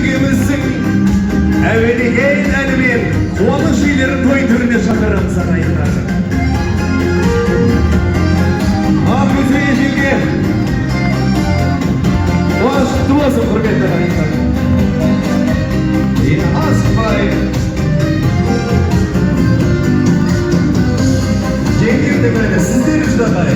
өзгеміздің әуелеген әнімен қуаныш үйлерін той түріне шақырамыз ағайындар. Ақ көзге ежелге қуанышты болсын құрметті ағайындар. Асықпай жеңгемді мәні сіздер жүдағай.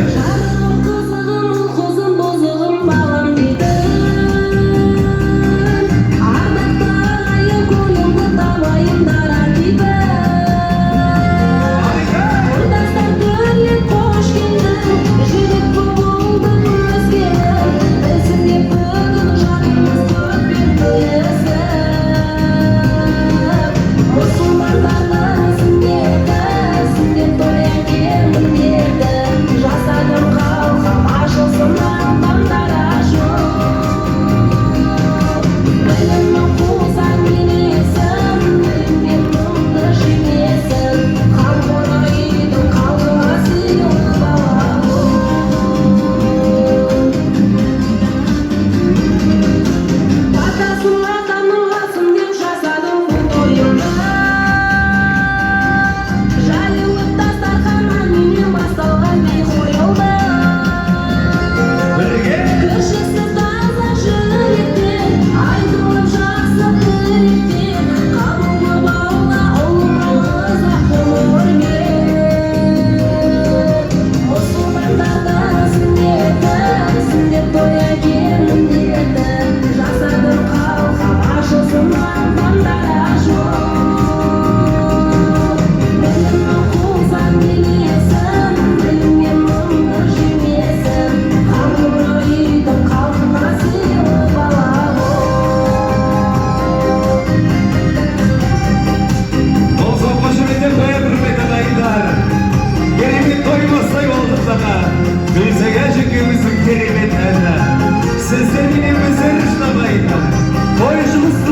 Kerem'in doymasayı olduk sana.